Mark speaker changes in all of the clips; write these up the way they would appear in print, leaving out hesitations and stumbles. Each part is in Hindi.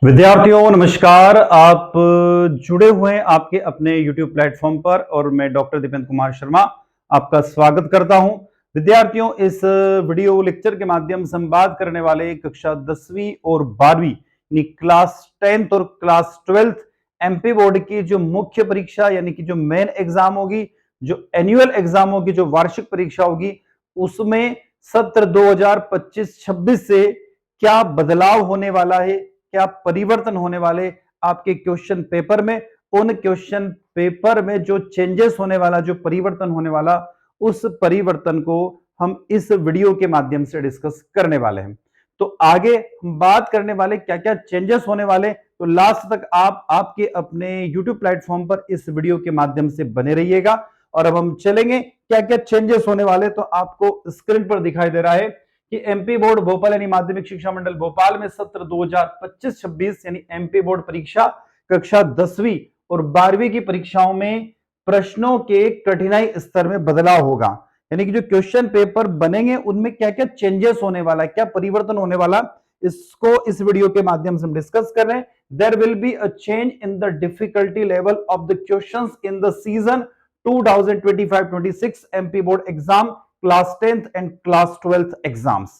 Speaker 1: विद्यार्थियों नमस्कार। आप जुड़े हुए हैं आपके अपने YouTube प्लेटफॉर्म पर और मैं डॉक्टर दीपेंद्र कुमार शर्मा आपका स्वागत करता हूं। विद्यार्थियों, इस वीडियो लेक्चर के माध्यम से हम बात करने वाले कक्षा 10वीं और 12वीं यानी क्लास 10th और क्लास 12th एमपी बोर्ड की जो मुख्य परीक्षा यानी कि जो मेन एग्जाम होगी, जो एनुअल एग्जाम होगी, जो वार्षिक परीक्षा होगी, उसमें सत्र 2025-26 से क्या बदलाव होने वाला है, क्या परिवर्तन होने वाले आपके क्वेश्चन पेपर में, उन क्वेश्चन पेपर में जो चेंजेस होने वाला, जो परिवर्तन होने वाला, उस परिवर्तन को हम इस वीडियो के माध्यम से डिस्कस करने वाले हैं। तो आगे हम बात करने वाले क्या क्या चेंजेस होने वाले, तो लास्ट तक आप आपके अपने YouTube प्लेटफॉर्म पर इस वीडियो के माध्यम से बने रहिएगा। और अब हम चलेंगे क्या क्या चेंजेस होने वाले, तो आपको स्क्रीन पर दिखाई दे रहा है कि एमपी बोर्ड भोपाल यानी माध्यमिक शिक्षा मंडल भोपाल में सत्र 2025-26 यानी एमपी बोर्ड परीक्षा कक्षा 10वीं और 12वीं की परीक्षाओं में प्रश्नों के कठिनाई स्तर में बदलाव होगा। यानी कि जो क्वेश्चन पेपर बनेंगे उनमें क्या क्या चेंजेस होने वाला है, क्या परिवर्तन होने वाला, इसको इस वीडियो के माध्यम से हम डिस्कस कर रहे हैं। There will be a change in the difficulty level of the questions in the season 2025-26 MP board exam class 10th and class 12th exams.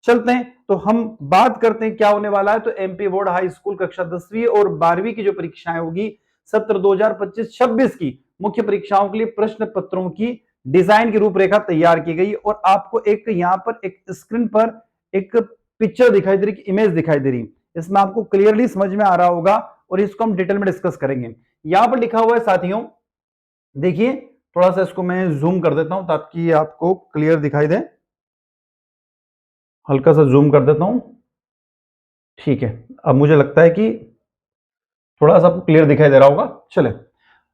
Speaker 1: चलते हैं तो हम बात करते हैं क्या होने वाला है। तो एमपी बोर्ड हाई स्कूल कक्षा 10वीं और 12वीं की जो परीक्षाएं होगी सत्र 2025-26 की मुख्य परीक्षाओं के लिए प्रश्न पत्रों की डिजाइन की रूपरेखा तैयार की गई और आपको एक यहां पर एक स्क्रीन पर एक पिक्चर दिखाई दे रही, इमेज दिखाई दे रही, इसमें आपको क्लियरली समझ में आ रहा होगा और इसको हम डिटेल में डिस्कस करेंगे। यहां पर लिखा हुआ है साथियों, देखिए थोड़ा सा इसको मैं जूम कर देता हूं ताकि आपको क्लियर दिखाई दे। हल्का सा जूम कर देता हूं, ठीक है। अब मुझे लगता है कि थोड़ा सा आपको क्लियर दिखाई दे रहा होगा। चले,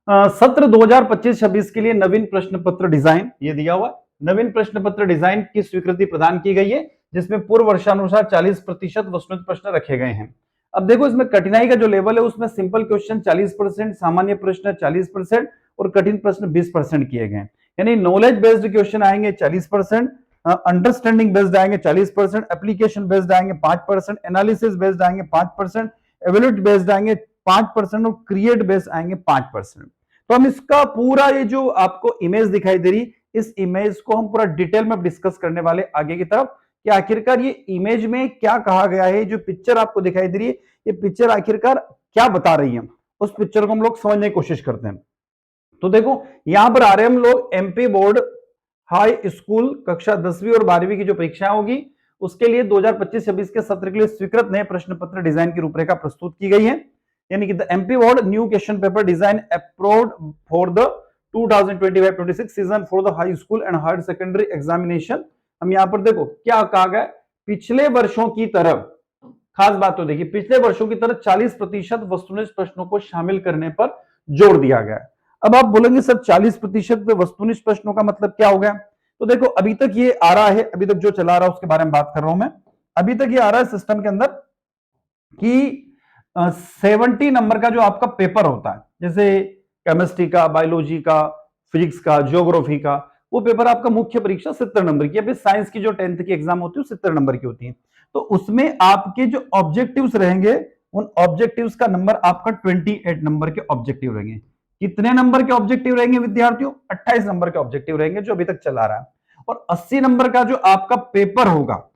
Speaker 1: सत्र 2025-26 के लिए नवीन प्रश्न पत्र डिजाइन ये दिया हुआ है। नवीन प्रश्न पत्र डिजाइन की स्वीकृति प्रदान की गई है जिसमें पूर्व वर्षानुसार 40% वस्तुनिष्ठ प्रश्न रखे गए हैं। अब देखो इसमें कठिनाई का जो लेवल है उसमें सिंपल क्वेश्चन 40%, सामान्य प्रश्न 40% और कठिन प्रश्न 20% किए गए। यानी नॉलेज बेस्ड क्वेश्चन आएंगे 40%, अंडरस्टैंडिंग बेस्ड आएंगे 40%, एप्लीकेशन बेस्ड आएंगे 5%, एनालिसिस बेस्ड आएंगे 5%, एवेल्यूट बेस्ड आएंगे 5% और क्रिएट बेस्ड आएंगे 5%। तो हम इसका पूरा ये जो आपको इमेज दिखाई दे रही, इस इमेज को हम पूरा डिटेल में डिस्कस करने वाले आगे की तरफ कि आखिरकार ये इमेज में क्या कहा गया है। जो पिक्चर आपको दिखाई दे रही है ये पिक्चर आखिरकार क्या बता रही है, उस पिक्चर को हम लोग समझने की कोशिश करते हैं। तो देखो यहां पर आ रहे हैं हम लोग एमपी बोर्ड हाई स्कूल कक्षा 10वीं और 12वीं की जो परीक्षाएं होगी उसके लिए 2025-26 के सत्र के लिए स्वीकृत नए प्रश्न पत्र डिजाइन की रूपरेखा प्रस्तुत की गई है। यानी कि the MP board new question paper design approved for the 2025-26 season for the high school and higher secondary examination. हम यहां पर देखो क्या कहा गया, पिछले वर्षों की तरह, खास बात तो देखिए पिछले वर्षों की तरह 40% वस्तुनिष्ठ प्रश्नों को शामिल करने पर जोर दिया गया है। अब आप बोलेंगे सर 40% वस्तुनिष्ठ प्रश्नों का मतलब क्या हो गया। तो देखो अभी तक ये आ रहा है, अभी तक जो चला रहा है उसके बारे में बात कर रहा हूं मैं। अभी तक ये आ रहा है सिस्टम के अंदर कि 70 नंबर का जो आपका पेपर होता है, जैसे केमिस्ट्री का, बायोलॉजी का, फिजिक्स का, ज्योग्राफी का, वो पेपर आपका मुख्य परीक्षा 70 नंबर की, अभी साइंस की जो 10th की एग्जाम होती है 70 नंबर की होती है। तो उसमें आपके जो ऑब्जेक्टिव्स रहेंगे उन ऑब्जेक्टिव्स का नंबर आपका 28 नंबर के ऑब्जेक्टिव रहेंगे। कितने नंबर के ऑब्जेक्टिव रहेंगे विद्यार्थियों? 28 नंबर के ऑब्जेक्टिव रहेंगे जो अभी तक चला रहा है। और 80 नंबर का जो आपका पेपर होगा,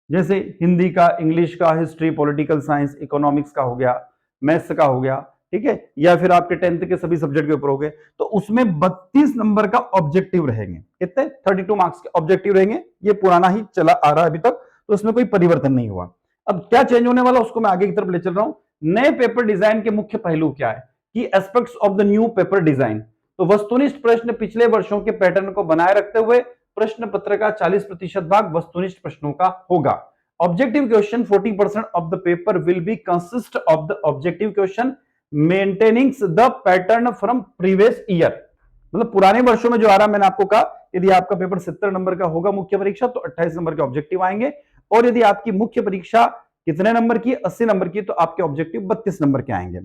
Speaker 1: जैसे हिंदी का, इंग्लिश का, हिस्ट्री, पॉलिटिकल साइंस, इकोनॉमिक्स का हो गया, मैथ्स का हो गया, ठीक है, या फिर आपके 10th के सभी सब्जेक्ट के ऊपर हो गए, तो उसमें 32 नंबर का ऑब्जेक्टिव रहेंगे। कितने? 32 मार्क्स के ऑब्जेक्टिव रहेंगे। ये पुराना ही चला आ रहा है अभी तक, तो इसमें कोई परिवर्तन नहीं हुआ। अब क्या चेंज होने वाला उसको मैं आगे की तरफ ले चल रहा हूं। नए पेपर डिजाइन के मुख्य पहलू क्या है कि aspects of the new paper design. तो वस्तुनिष्ठ प्रश्न पिछले वर्षों के पैटर्न को बनाए रखते हुए प्रश्न पत्र का 40% भाग वस्तुनिष्ठ प्रश्नों का होगा। Objective question 40% of the paper will be consist of the objective question maintaining the pattern from previous year. मतलब पुराने वर्षों में जो आ रहा, मैंने आपको कहा यदि आपका पेपर 70 नंबर का होगा मुख्य परीक्षा तो 28 नंबर के ऑब्जेक्टिव आएंगे, और यदि आपकी मुख्य परीक्षा कितने नंबर की, 80 नंबर की, तो आपके ऑब्जेक्टिव 32 नंबर के आएंगे।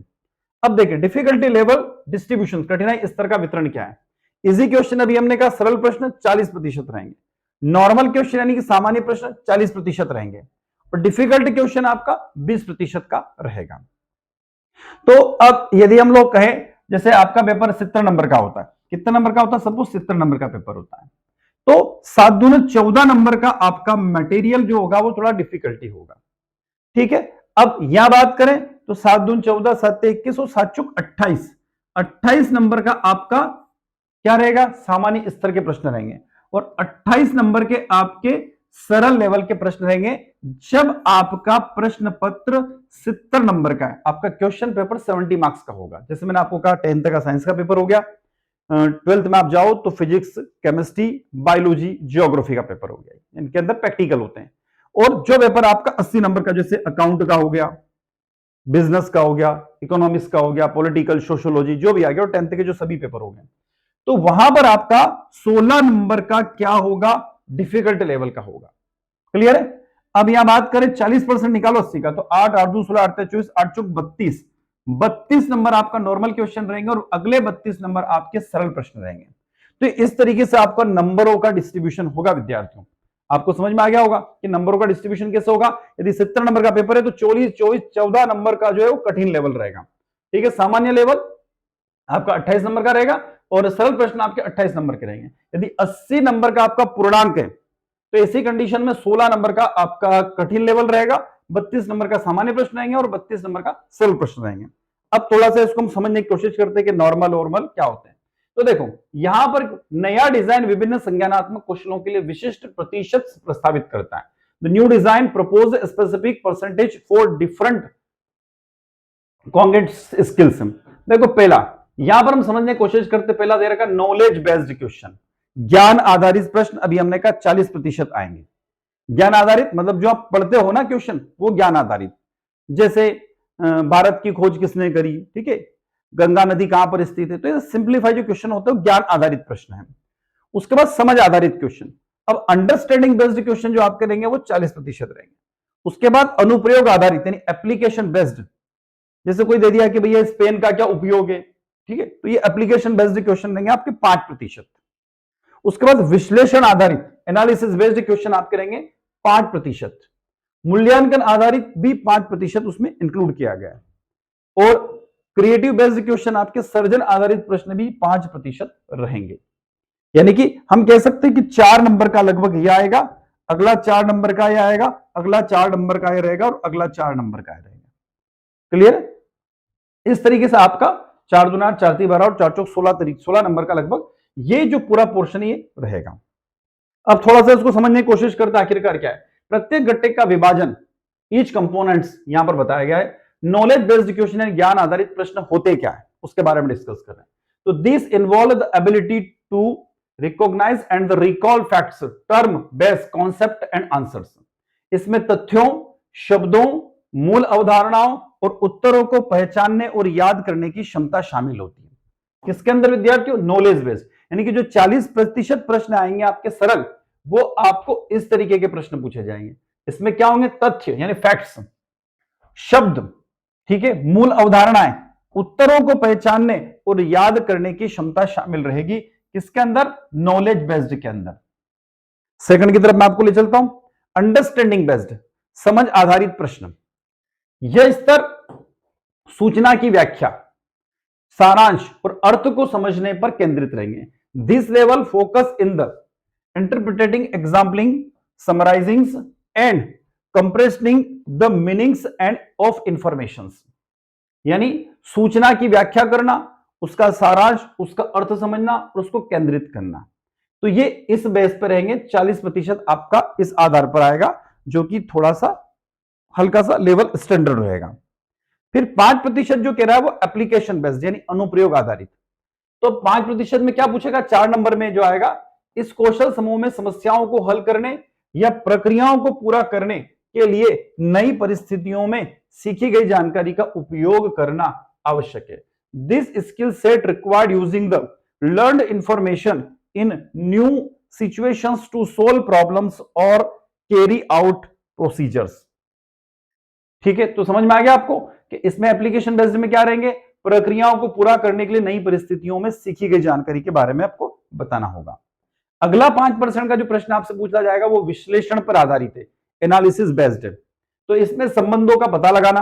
Speaker 1: अब देखिए डिफिकल्टी लेवल डिस्ट्रीब्यूशन, कठिनाई स्तर का वितरण क्या है। इजी क्वेश्चन अभी हमने कहा सरल प्रश्न 40% रहेंगे, नॉर्मल क्वेश्चन यानी कि सामान्य प्रश्न 40% रहेंगे, और डिफिकल्ट क्वेश्चन आपका 20% का रहेगा। तो अब यदि हम लोग कहें जैसे आपका पेपर 70 नंबर का होता है, कितने नंबर का होता है, सपोज 70 नंबर का पेपर होता है, तो 7 दूनी 14 नंबर का आपका मटेरियल जो होगा वो थोड़ा डिफिकल्टी होगा। ठीक है, अब यहां बात करें तो 7 दून 14, 7 21 और 7 चौक 28, 28 नंबर का आपका क्या रहेगा, सामान्य स्तर के प्रश्न रहेंगे, और 28 नंबर के आपके सरल लेवल के प्रश्न रहेंगे। जब आपका प्रश्न पत्र 70 नंबर का है, आपका क्वेश्चन पेपर 70 मार्क्स का होगा। जैसे मैंने आपको कहा 10th का साइंस का पेपर हो गया, 12th में आप जाओ तो फिजिक्स, केमिस्ट्री, बायोलॉजी, जियोग्राफी का पेपर हो गया, इनके अंदर प्रैक्टिकल होते हैं। और जो पेपर आपका 80 नंबर का, जैसे अकाउंट का हो गया, बिजनेस का हो गया, इकोनॉमिक्स का हो गया, पॉलिटिकल, सोशियोलॉजी, जो भी आ गया, और 10th के जो सभी पेपर हो गए, तो वहां पर आपका 16 नंबर का क्या होगा, डिफिकल्ट लेवल का होगा। क्लियर है। अब यहां बात करें 40% निकालो 80 का, तो 8 8 2 16 8 24 8 चौक 32, 32 नंबर आपका नॉर्मल क्वेश्चन रहेंगे और अगले 32 नंबर आपके सरल प्रश्न रहेंगे। तो इस तरीके से आपका नंबरों का डिस्ट्रीब्यूशन होगा विद्यार्थियों। आपको समझ में आ गया होगा कि नंबरों का डिस्ट्रीब्यूशन कैसे होगा। यदि 70 नंबर का पेपर है तो 24 24 14 नंबर का जो है वो कठिन लेवल रहेगा। ठीक है, सामान्य लेवल आपका 28 नंबर का रहेगा और सरल प्रश्न आपके 28 नंबर के रहेंगे। यदि 80 नंबर का आपका पूर्णांक है तो इसी कंडीशन में 16 नंबर का आपका कठिन लेवल रहेगा, 32 नंबर का सामान्य प्रश्न रहेंगे और 32 नंबर का सरल प्रश्न रहेंगे। अब थोड़ा सा इसको हम समझने की कोशिश करते हैं कि नॉर्मल नॉर्मल क्या होते हैं। तो देखो यहां पर नया डिजाइन विभिन्न संज्ञानात्मक कौशलों के लिए विशिष्ट प्रतिशत प्रस्तावित करता है। The new design propose specific percentage for different congruent skills. देखो पहला यहां पर हम समझने की कोशिश करते, पहला दे रखा नॉलेज बेस्ड क्वेश्चन, ज्ञान आधारित प्रश्न। अभी हमने कहा 40% आएंगे ज्ञान आधारित, मतलब जो आप पढ़ते हो ना क्वेश्चन वो ज्ञान आधारित। जैसे भारत की खोज किसने करी, ठीक है, गंगा नदी कहां पर स्थित है, तो ये सिंप्लीफाई जो क्वेश्चन होता है ज्ञान आधारित प्रश्न है। उसके बाद समझ आधारित क्वेश्चन। अब अंडरस्टैंडिंग बेस्ड क्वेश्चन जो आप करेंगे वो 40% रहेंगे। उसके बाद अनुप्रयोग आधारित यानी एप्लीकेशन बेस्ड, जैसे कोई दे दिया कि भैया इस पेन का क्या उपयोग है, ठीक है, तो ये एप्लीकेशन बेस्ड क्वेश्चन रहेंगे आपके 5%। उसके बाद विश्लेषण आधारित एनालिसिस बेस्ड क्वेश्चन आप करेंगे 5%। मूल्यांकन आधारित भी 5% उसमें इंक्लूड किया गया है। और क्रिएटिव बेस्ड क्वेश्चन आपके सर्जन आधारित प्रश्न भी 5% रहेंगे। यानी कि हम कह सकते हैं कि 4 नंबर का लगभग यह आएगा, अगला 4 नंबर का यह आएगा, अगला 4 नंबर का यह रहेगा और अगला 4 नंबर का यह रहेगा। क्लियर। इस तरीके से आपका 4 दूना 4 3 12 और 4 चौक 16 नंबर का लगभग ये जो पूरा पोर्शन ये रहेगा। अब थोड़ा सा इसको समझने की कोशिश करते हैं आखिरकार क्या है। प्रत्येक घटक का विभाजन, ईच कंपोनेंट्स यहां पर बताया गया है। नॉलेज बेस्ड क्वेश्चन है, ज्ञान आधारित प्रश्न होते क्या है उसके बारे में डिस्कस कर रहे हैं। तो this involve the ability to recognise and the recall facts, term based concept and answers. इसमें तथ्यों, शब्दों, मूल अवधारणाओं और उत्तरों को पहचानने और याद करने की क्षमता शामिल होती है। किसके अंदर विद्यार्थियों, नॉलेज बेस्ड। यानी कि जो 40% प्रश्न आएंगे आपके सरल, वो आपको इस तरीके के प्रश्न पूछे जाएंगे। इसमें क्या होंगे, तथ्य यानी फैक्ट्स, शब्द, ठीक है, मूल अवधारणाएं, उत्तरों को पहचानने और याद करने की क्षमता शामिल रहेगी। किसके अंदर, नॉलेज बेस्ड के अंदर। सेकंड की तरफ मैं आपको ले चलता हूं, अंडरस्टैंडिंग बेस्ड, समझ आधारित प्रश्न। यह स्तर सूचना की व्याख्या, सारांश और अर्थ को समझने पर केंद्रित रहेंगे। This level focus in the interpreting, exampling, summarising and compressing the meanings and of informations. यानी सूचना की व्याख्या करना, उसका सारांश, उसका अर्थ समझना और उसको केंद्रित करना। तो ये इस बेस पर रहेंगे। 40% आपका इस आधार पर आएगा जो कि थोड़ा सा हल्का सा लेवल स्टैंडर्ड रहेगा। फिर 5% जो कह रहा है वो एप्लीकेशन बेस्ड यानी अनुप्रयोग आधारित। तो 5% में क्या पूछेगा, 4 नंबर में जो आएगा, इस कौशल समूह में समस्याओं को हल करने या प्रक्रियाओं को पूरा करने के लिए नई परिस्थितियों में सीखी गई जानकारी का उपयोग करना आवश्यक है। This skill set required using the learned information in new situations to solve problems और कैरी आउट प्रोसीजर्स। ठीक है, तो समझ में आ गया आपको कि इसमें एप्लीकेशन बेस्ड में क्या रहेंगे, प्रक्रियाओं को पूरा करने के लिए नई परिस्थितियों में सीखी गई जानकारी के बारे में आपको बताना होगा। अगला 5% का जो प्रश्न आपसे पूछा जाएगा वो विश्लेषण पर आधारित है, एनालिसिस बेस्ड है। तो इसमें संबंधों का पता लगाना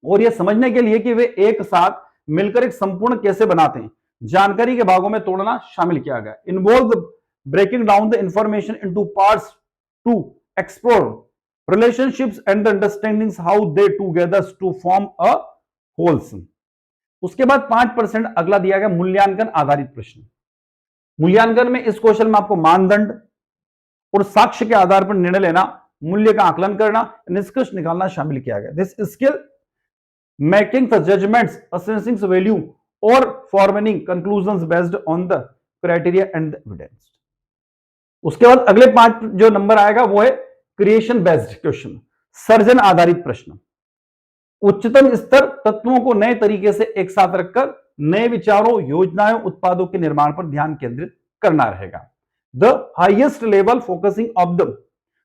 Speaker 1: और यह समझने के लिए कि वे एक साथ मिलकर एक संपूर्ण कैसे बनाते हैं, जानकारी के भागों में तोड़ना शामिल किया गया। Involve breaking down the information into parts to explore relationships and the understandings how they together to form a wholes। उसके बाद 5% अगला दिया गया मूल्यांकन आधारित प्रश्न। मूल्यांकन में इस क्वेश्चन में आपको मानदंड और साक्ष्य के आधार पर निर्णय लेना, मूल्य का आकलन करना, निष्कर्ष निकालना शामिल किया गया। This skill making the judgements, assessing value और forming conclusions based on the criteria and evidence. उसके बाद अगले 5 जो नंबर आएगा वो है क्रिएशन बेस्ड क्वेश्चन, सर्जन आधारित प्रश्न। उच्चतम स्तर तत्वों को नए तरीके से एक साथ रखकर नए विचारों, योजनाओं, उत्पादों के निर्माण पर ध्यान केंद्रित करना रहेगा। The highest level focusing of the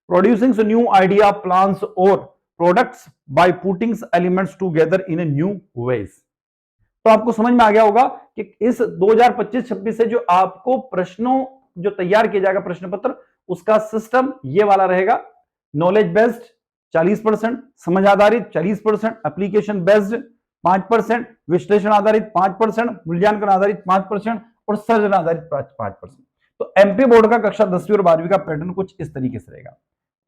Speaker 1: producing new idea, plans और products by putting elements together in a new ways. तो आपको समझ में आ गया होगा कि इस 2025-26 से जो आपको प्रश्नों जो तैयार किया जाएगा प्रश्न पत्र, उसका सिस्टम ये वाला रहेगा। नॉलेज बेस्ड 40%, समझ आधारित 40%, एप्लीकेशन बेस्ड 5%, विश्लेषण आधारित 5%, मूल्यांकन आधारित 5% और सर्जन आधारित 5%। तो एमपी बोर्ड का कक्षा 10वीं और 12वीं का पैटर्न कुछ इस तरीके से रहेगा।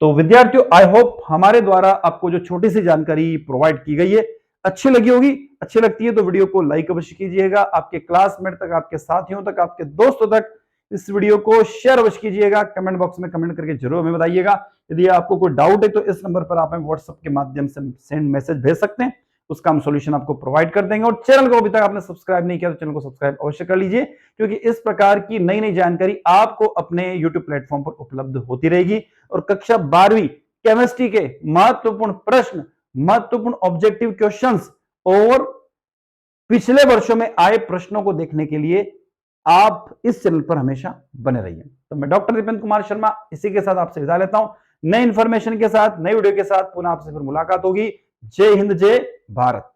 Speaker 1: तो विद्यार्थियों, आई होप हमारे द्वारा आपको जो छोटी सी जानकारी प्रोवाइड की गई है अच्छी लगी होगी। अच्छी लगती है तो वीडियो को लाइक अवश्य कीजिएगा, आपके क्लासमेट तक, आपके साथियों तक, आपके दोस्तों तक इस वीडियो को शेयर अवश्य कीजिएगा। कमेंट बॉक्स में कमेंट करके जरूर हमें बताइएगा। यदि आपको कोई डाउट है तो इस नंबर पर आप हमें व्हाट्सएप के माध्यम से सेंड मैसेज भेज सकते हैं, उसका हम सॉल्यूशन आपको प्रोवाइड कर देंगे। और चैनल को अभी तक आपने सब्सक्राइब नहीं किया तो चैनल को सब्सक्राइब अवश्य कर लीजिए, क्योंकि इस प्रकार की नई नई जानकारी आपको अपने यूट्यूब प्लेटफॉर्म पर उपलब्ध होती रहेगी। और कक्षा 12वीं केमिस्ट्री के महत्वपूर्ण प्रश्न, महत्वपूर्ण ऑब्जेक्टिव क्वेश्चंस और पिछले वर्षों में आए प्रश्नों को देखने के लिए आप इस चैनल पर हमेशा बने रहिए। तो मैं डॉक्टर दीपेंद्र कुमार शर्मा इसी के साथ आपसे विदा लेता हूं। नए इंफॉर्मेशन के साथ, नए वीडियो के साथ पुनः आपसे फिर मुलाकात होगी। जय हिंद, जय भारत।